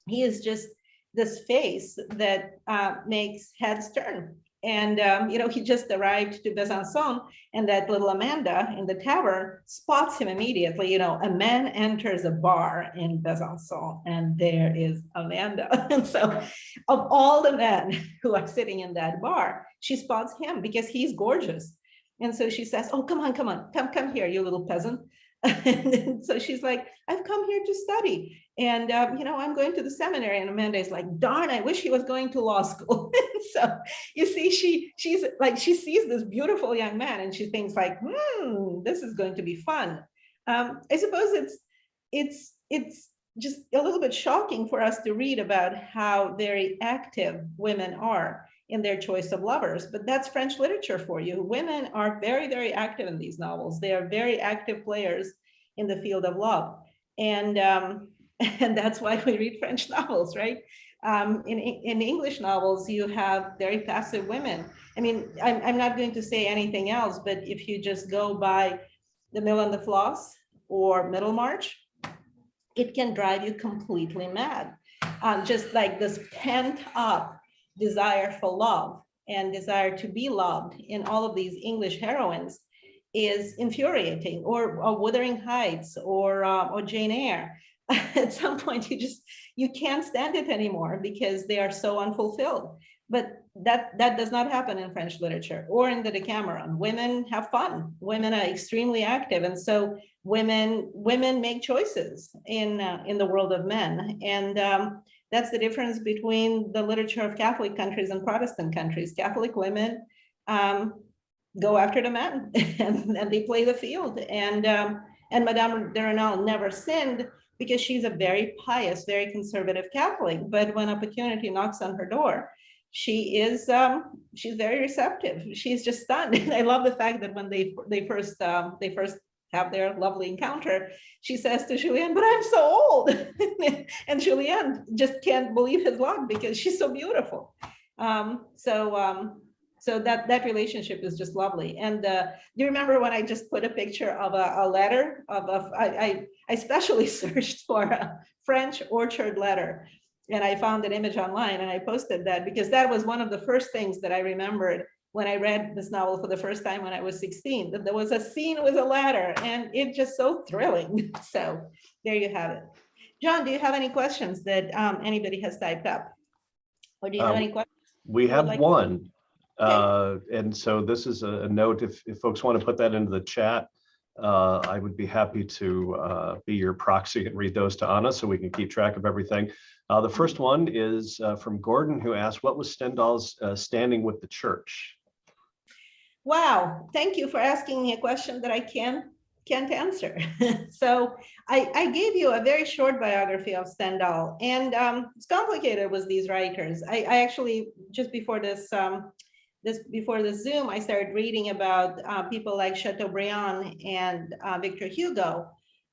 He is just this face that makes heads turn. And, you know, he just arrived to Besançon, and that little Amanda in the tavern spots him immediately. You know, a man enters a bar in Besançon, and there is Amanda. And so of all the men who are sitting in that bar, she spots him because he's gorgeous. And so she says, oh, come on, come here, you little peasant. And so she's like, I've come here to study. And, you know, I'm going to the seminary. And Amanda is like, darn, I wish he was going to law school. So you see, she's like, she sees this beautiful young man and she thinks like, this is going to be fun. I suppose it's just a little bit shocking for us to read about how very active women are in their choice of lovers, but that's French literature for you. Women are very, very active in these novels. They are very active players in the field of love. And that's why we read French novels, right? In English novels, you have very passive women. I mean, I'm not going to say anything else, but if you just go by The Mill and the Floss or Middlemarch, it can drive you completely mad. just like this pent up desire for love and desire to be loved in all of these English heroines is infuriating, or Wuthering Heights, or Jane Eyre. At some point, you can't stand it anymore because they are so unfulfilled. But that does not happen in French literature or in the Decameron. Women have fun. Women are extremely active, and so women make choices in the world of men. And that's the difference between the literature of Catholic countries and Protestant countries. Catholic women go after the men, and they play the field. And Madame de Renal never sinned because she's a very pious, very conservative Catholic. But when opportunity knocks on her door, she's very receptive. She's just stunned. And I love the fact that when they first have their lovely encounter, she says to Julien, "But I'm so old." And Julien just can't believe his luck because she's so beautiful. So that relationship is just lovely. And do you remember when I just put a picture of a letter I specially searched for a French orchard letter, and I found an image online, and I posted that because that was one of the first things that I remembered when I read this novel for the first time when I was 16, that there was a scene with a ladder, and it's just so thrilling. So there you have it. John, do you have any questions that anybody has typed up? Or do you have any questions? We have one. And so this is a note, if folks want to put that into the chat, I would be happy to be your proxy and read those to Anna so we can keep track of everything. The first one is from Gordon, who asked, what was Stendhal's standing with the church? Wow, thank you for asking me a question that I can't answer. So I gave you a very short biography of Stendhal, and it's complicated with these writers. I actually, just before this Zoom, I started reading about people like Chateaubriand and Victor Hugo,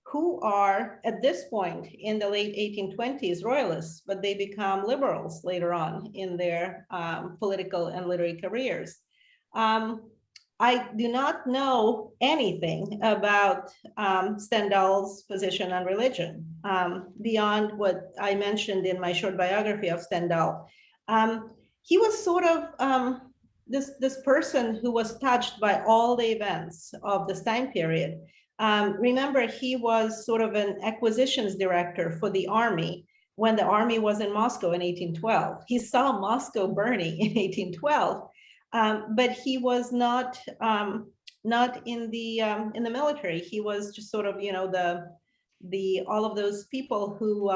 who are at this point in the late 1820s royalists, but they become liberals later on in their political and literary careers. I do not know anything about Stendhal's position on religion beyond what I mentioned in my short biography of Stendhal. He was sort of this person who was touched by all the events of this time period. Remember, he was sort of an acquisitions director for the army when the army was in Moscow in 1812. He saw Moscow burning in 1812. But he was not in the military. He was just sort of, the all of those people who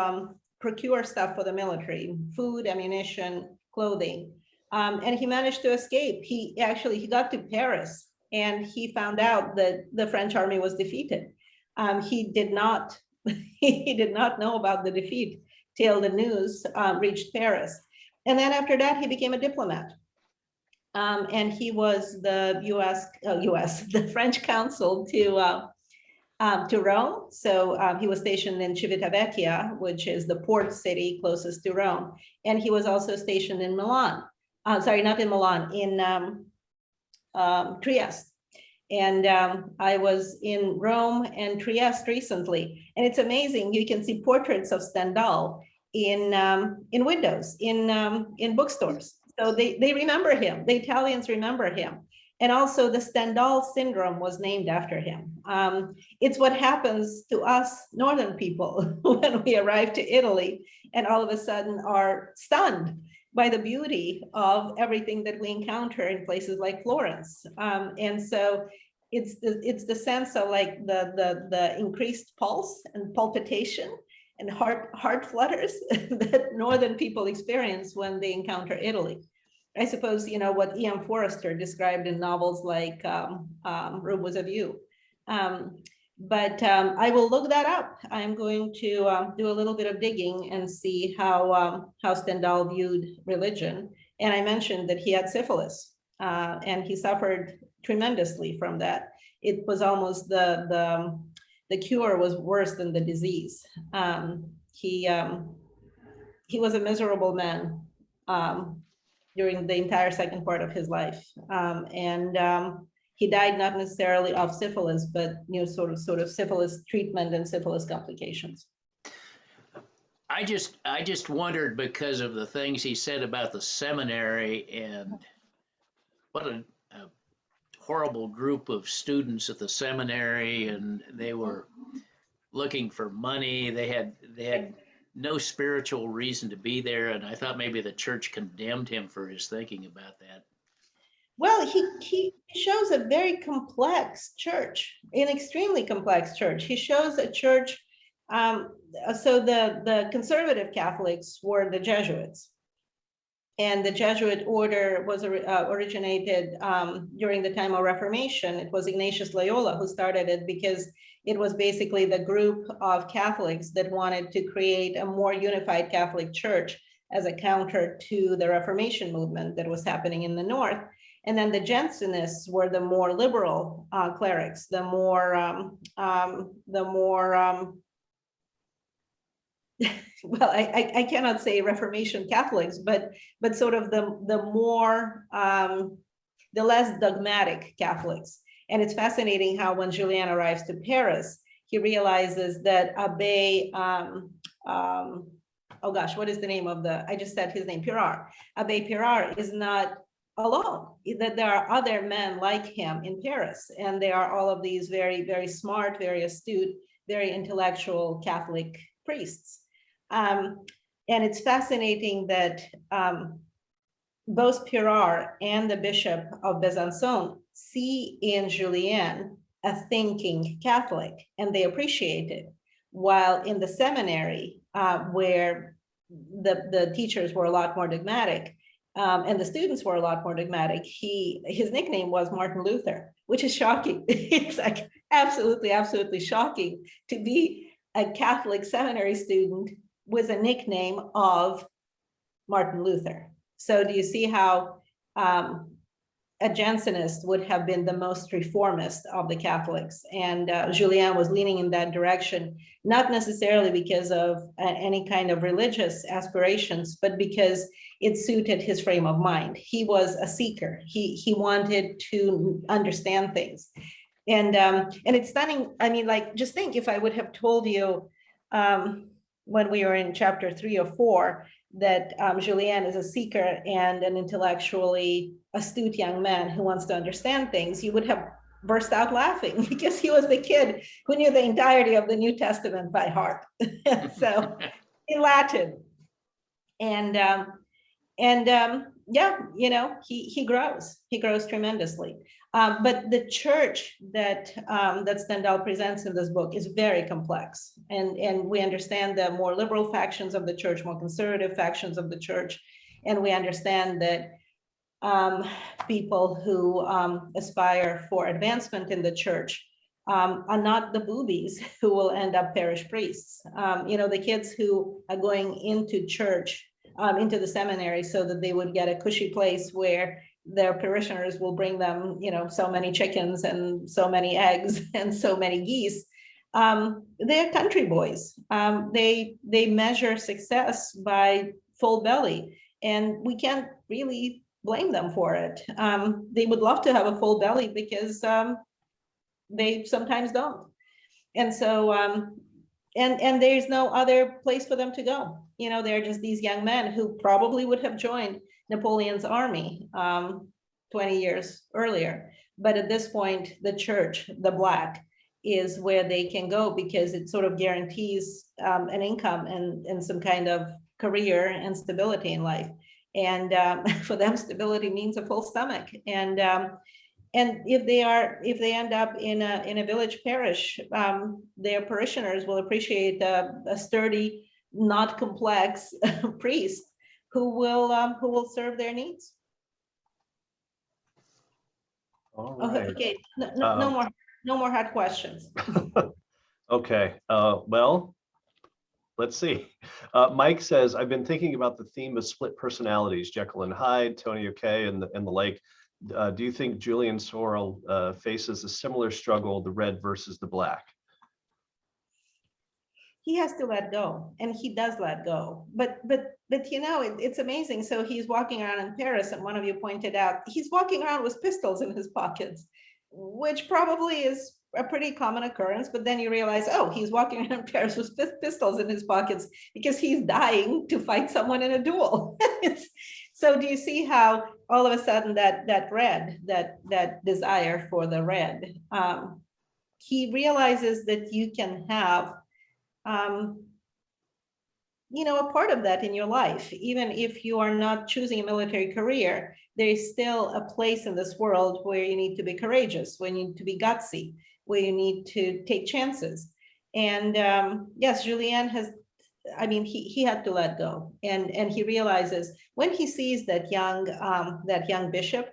procure stuff for the military: food, ammunition, clothing. And he managed to escape. He got to Paris, and he found out that the French army was defeated. He did not know about the defeat till the news reached Paris. And then after that, he became a diplomat. And he was the the French consul to Rome. So he was stationed in Civitavecchia, which is the port city closest to Rome. And he was also stationed in Milan. Sorry, not in Milan, in Trieste. And I was in Rome and Trieste recently. And it's amazing. You can see portraits of Stendhal in windows, in bookstores. So they remember him. The Italians remember him. And also the Stendhal syndrome was named after him. It's what happens to us northern people when we arrive to Italy and all of a sudden are stunned by the beauty of everything that we encounter in places like Florence. And so it's the sense of like the increased pulse and palpitation and heart flutters that northern people experience when they encounter Italy. I suppose what E.M. Forster described in novels like Rome Was a View. But I will look that up. I'm going to do a little bit of digging and see how Stendhal viewed religion. And I mentioned that he had syphilis, and he suffered tremendously from that. It was almost the cure was worse than the disease. He was a miserable man during the entire second part of his life, and he died not necessarily of syphilis, but sort of syphilis treatment and syphilis complications. I just wondered because of the things he said about the seminary and what a horrible group of students at the seminary, and they were looking for money. They had no spiritual reason to be there, and I thought maybe the church condemned him for his thinking about that. Well, he shows a very complex church, an extremely complex church. He shows a church. So the conservative Catholics were the Jesuits, and the Jesuit order was originated during the time of Reformation. It was Ignatius Loyola who started it because it was basically the group of Catholics that wanted to create a more unified Catholic Church as a counter to the Reformation movement that was happening in the North. And then the Jansenists were the more liberal clerics, the more well, I cannot say Reformation Catholics, but sort of the more the less dogmatic Catholics. And it's fascinating how when Julien arrives to Paris, he realizes that Abbé oh gosh, what is the name of I just said his name, Pirard. Abbé Pirard is not alone, that there are other men like him in Paris, and they are all of these very, very smart, very astute, very intellectual Catholic priests. And it's fascinating that both Pirard and the Bishop of Besançon see in Julien a thinking Catholic, and they appreciate it. While in the seminary, where the teachers were a lot more dogmatic, and the students were a lot more dogmatic, his nickname was Martin Luther, which is shocking. It's like absolutely shocking to be a Catholic seminary student with a nickname of Martin Luther. So do you see how a Jansenist would have been the most reformist of the Catholics? And Julien was leaning in that direction, not necessarily because of any kind of religious aspirations, but because it suited his frame of mind. He was a seeker. He wanted to understand things. And it's stunning. I mean, like, just think if I would have told you when we were in chapter 3 or 4 that Julien is a seeker and an intellectually astute young man who wants to understand things, you would have burst out laughing because he was the kid who knew the entirety of the New Testament by heart. So in Latin. And yeah, you know, he grows tremendously. But the church that Stendhal presents in this book is very complex, and we understand the more liberal factions of the church, more conservative factions of the church, and we understand that people who aspire for advancement in the church are not the boobies who will end up parish priests. You know, the kids who are going into church, into the seminary so that they would get a cushy place where their parishioners will bring them, you know, so many chickens and so many eggs and so many geese. They're country boys. They measure success by full belly, and we can't really blame them for it. They would love to have a full belly because they sometimes don't. And so, and there's no other place for them to go. You know, they're just these young men who probably would have joined Napoleon's army 20 years earlier. But at this point, the church, the Black, is where they can go because it sort of guarantees an income and some kind of career and stability in life. And for them, stability means a full stomach. And if they end up in a village parish, their parishioners will appreciate a sturdy, not complex priest who will serve their needs. All right. Okay, no more hard questions. Okay, well, let's see. Mike says, I've been thinking about the theme of split personalities, Jekyll and Hyde, Tony O'Kay, and the like. Do you think Julien Sorel faces a similar struggle, the red versus the black? He has to let go, and he does let go. But you know, it's amazing. So he's walking around in Paris, and one of you pointed out he's walking around with pistols in his pockets, which probably is a pretty common occurrence, but then you realize, oh, he's walking around Paris with pistols in his pockets because he's dying to fight someone in a duel. So do you see how all of a sudden that red, that desire for the red, he realizes that you can have, a part of that in your life. Even if you are not choosing a military career, there is still a place in this world where you need to be courageous, where you need to be gutsy, where you need to take chances. And yes, Julien has, he had to let go. And he realizes when he sees that young bishop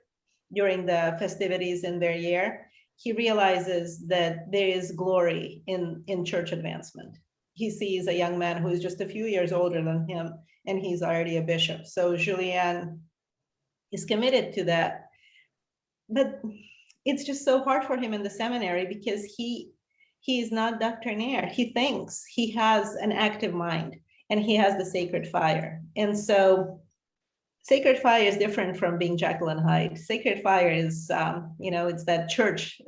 during the festivities in Verrières, he realizes that there is glory in church advancement. He sees a young man who is just a few years older than him, and he's already a bishop. So Julien is committed to that. But it's just so hard for him in the seminary because he is not doctrinaire. He thinks, he has an active mind, and he has the sacred fire. And so sacred fire is different from being Jekyll and Hyde. Sacred fire is, it's that torch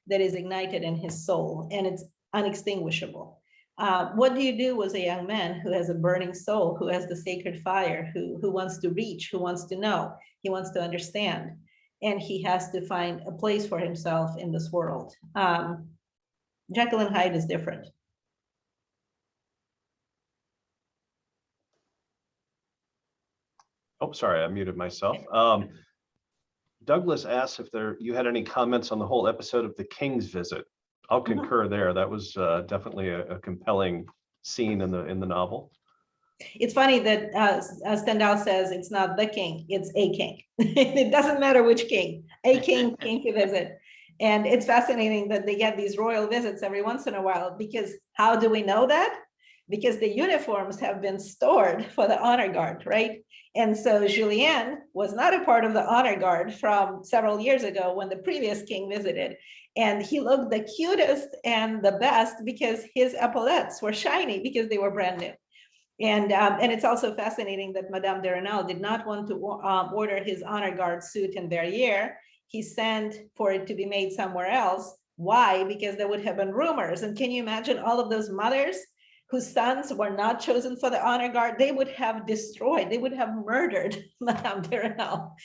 that is ignited in his soul, and it's unextinguishable. What do you do as a young man who has a burning soul, who has the sacred fire, who wants to reach, who wants to know, he wants to understand, and he has to find a place for himself in this world. Jekyll and Hyde is different. Oh, sorry, I muted myself. Douglas asked if you had any comments on the whole episode of The King's Visit. I'll concur there. That was definitely a compelling scene in the novel. It's funny that Stendhal says it's not the king, it's a king. It doesn't matter which king, a king came to visit. And it's fascinating that they get these royal visits every once in a while, because how do we know that? Because the uniforms have been stored for the honor guard, right? And so Julien was not a part of the honor guard from several years ago when the previous king visited. And he looked the cutest and the best because his epaulettes were shiny because they were brand new. And it's also fascinating that Madame de Renal did not want to order his honor guard suit in Verrières. He sent for it to be made somewhere else. Why? Because there would have been rumors. And can you imagine all of those mothers whose sons were not chosen for the honor guard? They would have destroyed, they would have murdered Madame de Renal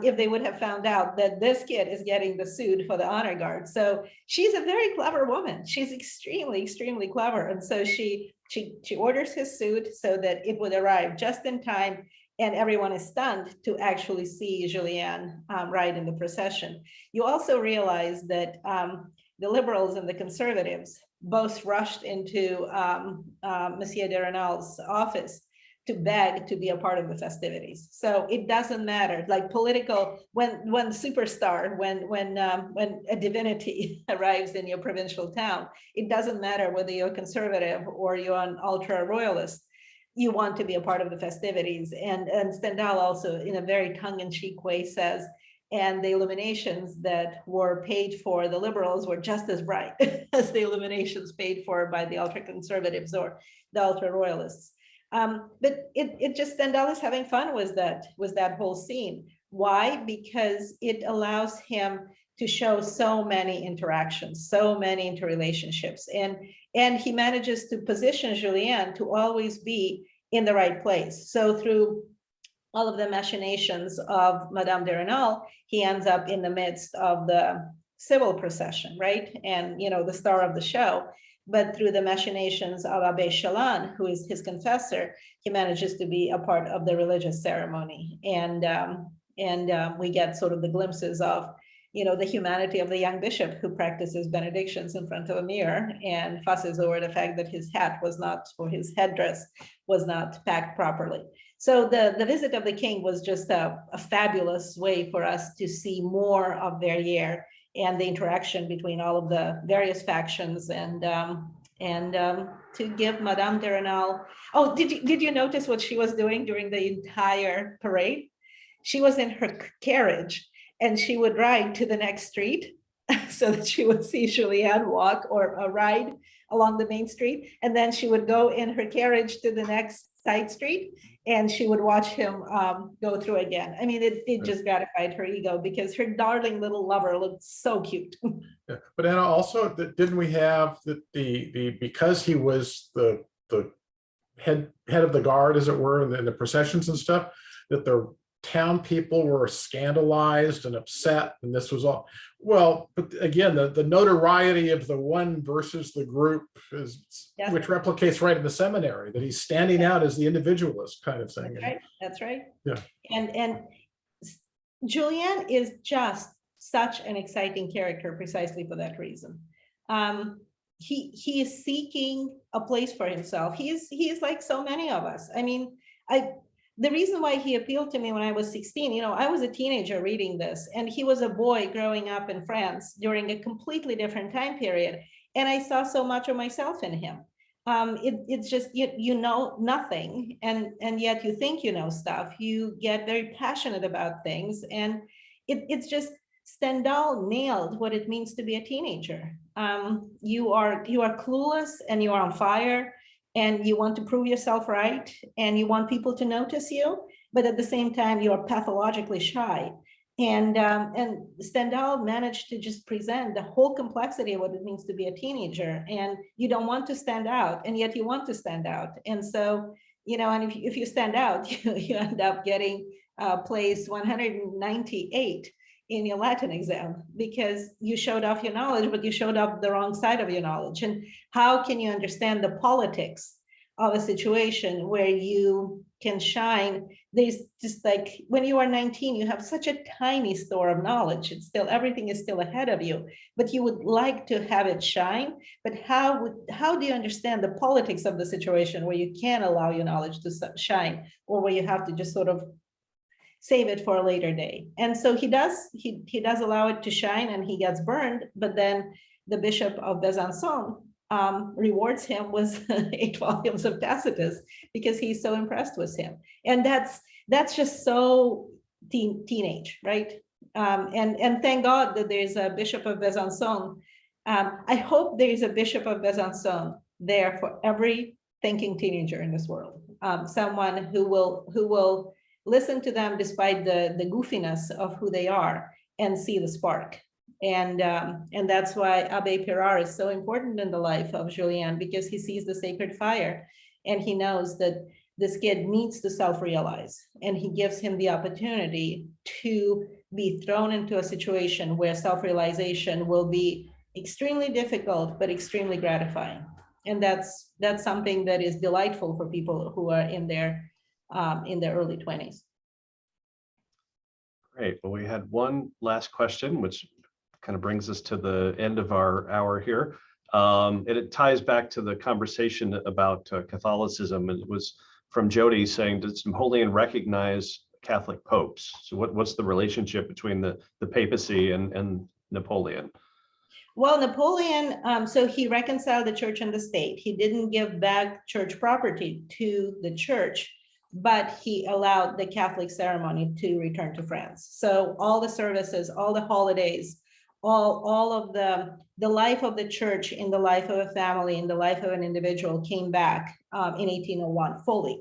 if they would have found out that this kid is getting the suit for the honor guard. So she's a very clever woman. She's extremely, extremely clever. And so she orders his suit so that it would arrive just in time, and everyone is stunned to actually see Julien ride in the procession. You also realize that the liberals and the conservatives both rushed into Monsieur de Renal's office to beg to be a part of the festivities. So it doesn't matter, like political, when superstar, when a divinity arrives in your provincial town, it doesn't matter whether you're conservative or you're an ultra royalist, you want to be a part of the festivities. And Stendhal also, in a very tongue-in-cheek way, says, and the illuminations that were paid for the liberals were just as bright as the illuminations paid for by the ultra conservatives or the ultra royalists. But it just, Stendhal is having fun with that whole scene. Why? Because it allows him to show so many interactions, so many interrelationships, and he manages to position Julien to always be in the right place. So through all of the machinations of Madame de Renal, he ends up in the midst of the civil procession, right? And, the star of the show. But through the machinations of Abbé Chalan, who is his confessor, he manages to be a part of the religious ceremony. And we get sort of the glimpses of, the humanity of the young bishop who practices benedictions in front of a mirror and fusses over the fact that his hat was not, or his headdress was not packed properly. So the visit of the king was just a fabulous way for us to see more of Verrières and the interaction between all of the various factions, and to give Madame de Renal. Oh, did you notice what she was doing during the entire parade? She was in her carriage, and she would ride to the next street so that she would see Julien walk or ride along the main street, and then she would go in her carriage to the next side street, and she would watch him go through again. I mean, it just gratified her ego because her darling little lover looked so cute. Yeah. But Anna, also, didn't we have the because he was the head of the guard, as it were, in the processions and stuff, that the town people were scandalized and upset, and this was all, well, but again, the notoriety of the one versus the group is, Yes. which replicates right in the seminary, that he's standing out as the individualist kind of thing. That's right. That's right. Yeah. And Julian is just such an exciting character precisely for that reason. He is seeking a place for himself. He is like so many of us. I mean, the reason why he appealed to me when I was 16, you know, I was a teenager reading this, and he was a boy growing up in France during a completely different time period. And I saw so much of myself in him. It's just, you know nothing, and yet you think you know stuff. You get very passionate about things, and it's just, Stendhal nailed what it means to be a teenager. You are clueless, and you are on fire, and you want to prove yourself right, and you want people to notice you, but at the same time you are pathologically shy. And Stendhal managed to just present the whole complexity of what it means to be a teenager, and you don't want to stand out, and yet you want to stand out. And so, you know, and if you stand out, you end up getting place 198 in your Latin exam, because you showed off your knowledge, but you showed up the wrong side of your knowledge. And how can you understand the politics of a situation where you can shine? There's just like, when you are 19, you have such a tiny store of knowledge. It's still, everything is still ahead of you, but you would like to have it shine. But how do you understand the politics of the situation where you can't allow your knowledge to shine, or where you have to just sort of save it for a later day? And so he does allow it to shine, and he gets burned. But then the Bishop of Besançon rewards him with 8 volumes of Tacitus, because he's so impressed with him. And that's just so teenage, right? And thank God that there's a Bishop of Besançon. I hope there is a Bishop of Besançon there for every thinking teenager in this world. Someone who will listen to them despite the goofiness of who they are, and see the spark. And that's why Abbe Pirard is so important in the life of Julien, because he sees the sacred fire, and he knows that this kid needs to self-realize, and he gives him the opportunity to be thrown into a situation where self-realization will be extremely difficult, but extremely gratifying. And that's something that is delightful for people who are in their early 20s. Great. Well, we had one last question, which kind of brings us to the end of our hour here. And it ties back to the conversation about Catholicism. It was from Jody saying, does Napoleon recognize Catholic popes? So what's the relationship between the papacy and Napoleon? Well, Napoleon, so he reconciled the church and the state. He didn't give back church property to the church, but he allowed the Catholic ceremony to return to France. So all the services, all the holidays, all of the life of the church in the life of a family, in the life of an individual, came back in 1801 fully,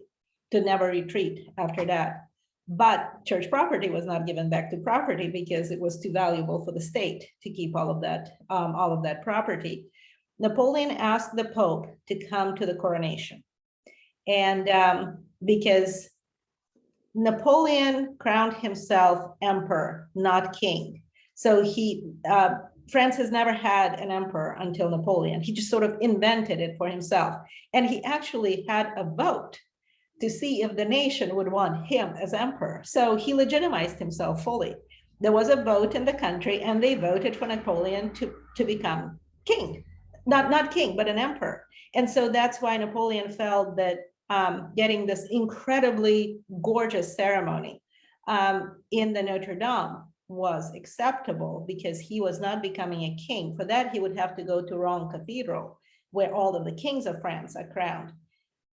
to never retreat after that. But church property was not given back to property, because it was too valuable for the state to keep all of that property. Napoleon asked the Pope to come to the coronation, and because Napoleon crowned himself emperor, not king. So France has never had an emperor until Napoleon. He just sort of invented it for himself. And he actually had a vote to see if the nation would want him as emperor. So he legitimized himself fully. There was a vote in the country, and they voted for Napoleon to become king. Not king, but an emperor. And so that's why Napoleon felt that getting this incredibly gorgeous ceremony in the Notre Dame was acceptable, because he was not becoming a king. For that, he would have to go to Rouen Cathedral, where all of the kings of France are crowned.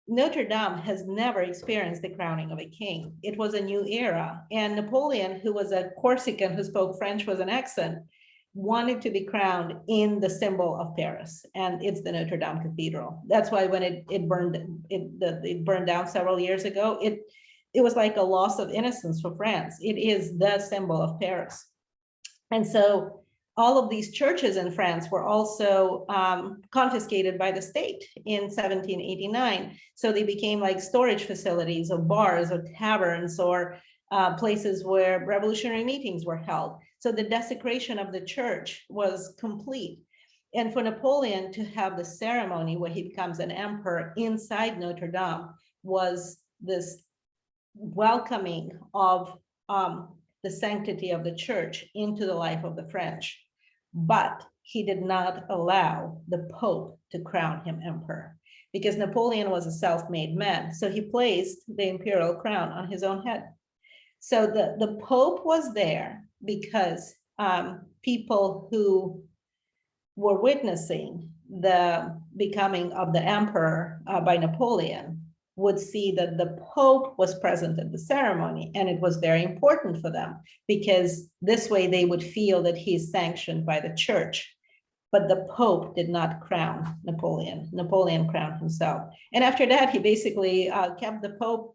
Notre Dame has never experienced the crowning of a king. It was a new era. And Napoleon, who was a Corsican who spoke French with an accent, wanted to be crowned in the symbol of Paris, and it's the Notre Dame Cathedral. That's why when it burned down several years ago, it was like a loss of innocence for France. It is the symbol of Paris. And so all of these churches in France were also confiscated by the state in 1789. So they became like storage facilities or bars or taverns or places where revolutionary meetings were held. So the desecration of the church was complete. And for Napoleon to have the ceremony where he becomes an emperor inside Notre Dame was this welcoming of the sanctity of the church into the life of the French. But he did not allow the Pope to crown him emperor, because Napoleon was a self-made man. So he placed the imperial crown on his own head. So the Pope was there because people who were witnessing the becoming of the emperor by Napoleon would see that the Pope was present at the ceremony, and it was very important for them because this way they would feel that he's sanctioned by the church. But the Pope did not crown Napoleon. Napoleon crowned himself. And after that, he basically kept the Pope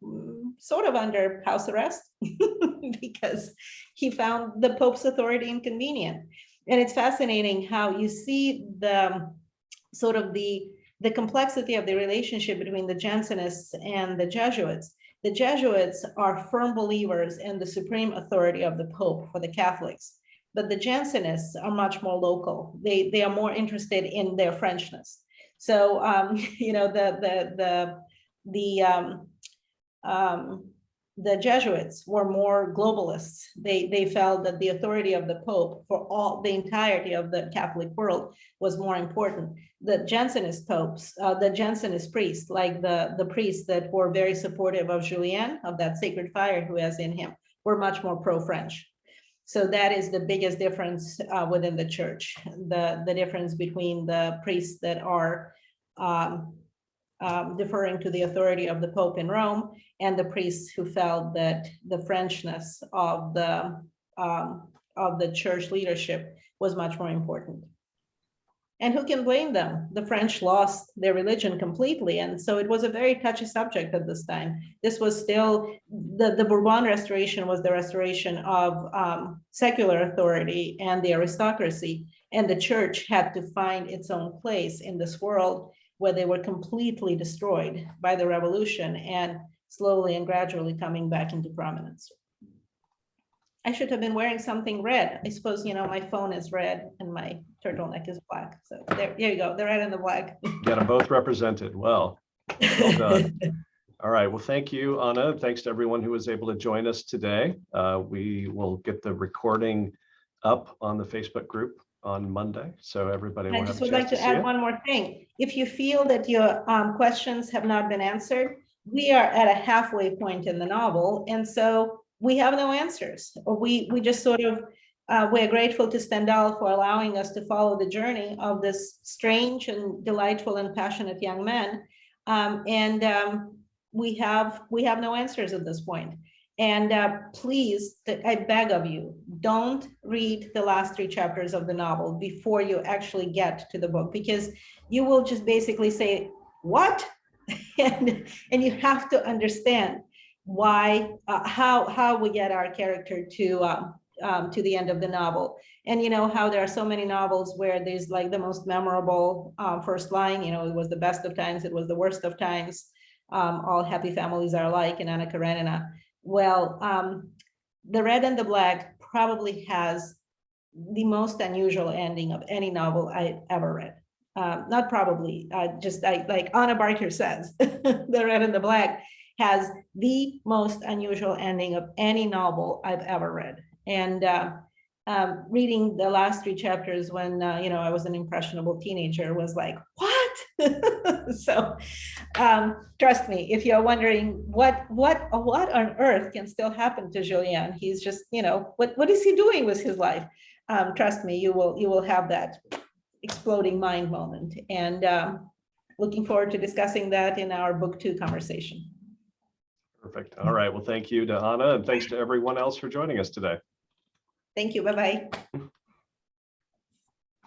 sort of under house arrest because he found the Pope's authority inconvenient. And it's fascinating how you see the sort of the complexity of the relationship between the Jansenists and the Jesuits. The Jesuits are firm believers in the supreme authority of the Pope for the Catholics, but the Jansenists are much more local. They are more interested in their Frenchness. So you know, the Jesuits were more globalists. They felt that the authority of the Pope for the entirety of the Catholic world was more important. The Jansenist popes, the Jansenist priests, like the priests that were very supportive of Julien, of that sacred fire who has in him, were much more pro-French. So that is the biggest difference within the church, the difference between the priests that are deferring to the authority of the Pope in Rome and the priests who felt that the Frenchness of the church leadership was much more important. And who can blame them? The French lost their religion completely. And so it was a very touchy subject at this time. This was still, the Bourbon Restoration was the restoration of secular authority and the aristocracy. And the church had to find its own place in this world where they were completely destroyed by the revolution and slowly and gradually coming back into prominence. I should have been wearing something red. I suppose, you know, my phone is red and my turtleneck is black. So there you go, the red and the black. Got them both represented. Well done. All right, well, thank you, Anna. Thanks to everyone who was able to join us today. We will get the recording up on the Facebook group on Monday, so everybody will have a chance to see it. I just would like to add one more thing. If you feel that your questions have not been answered, we are at a halfway point in the novel, and so we have no answers. We just sort of, we're grateful to Stendhal for allowing us to follow the journey of this strange and delightful and passionate young man, we have no answers at this point. And please, I beg of you, don't read the last 3 chapters of the novel before you actually get to the book, because you will just basically say, what? and you have to understand why, how we get our character to the end of the novel. And you know how there are so many novels where there's like the most memorable first line, you know, it was the best of times, it was the worst of times, all happy families are alike, and Anna Karenina. Well, The Red and the Black probably has the most unusual ending of any novel I ever read. Not probably, like Anna Barker says, The Red and the Black has the most unusual ending of any novel I've ever read. And reading the last 3 chapters when you know, I was an impressionable teenager was like, what? So trust me, if you're wondering what on earth can still happen to Julien, he's just, you know, what is he doing with his life? Trust me, you will have that exploding mind moment. And looking forward to discussing that in our book 2 conversation. Perfect. All right. Well, thank you to Anna, and thanks to everyone else for joining us today. Thank you. Bye-bye.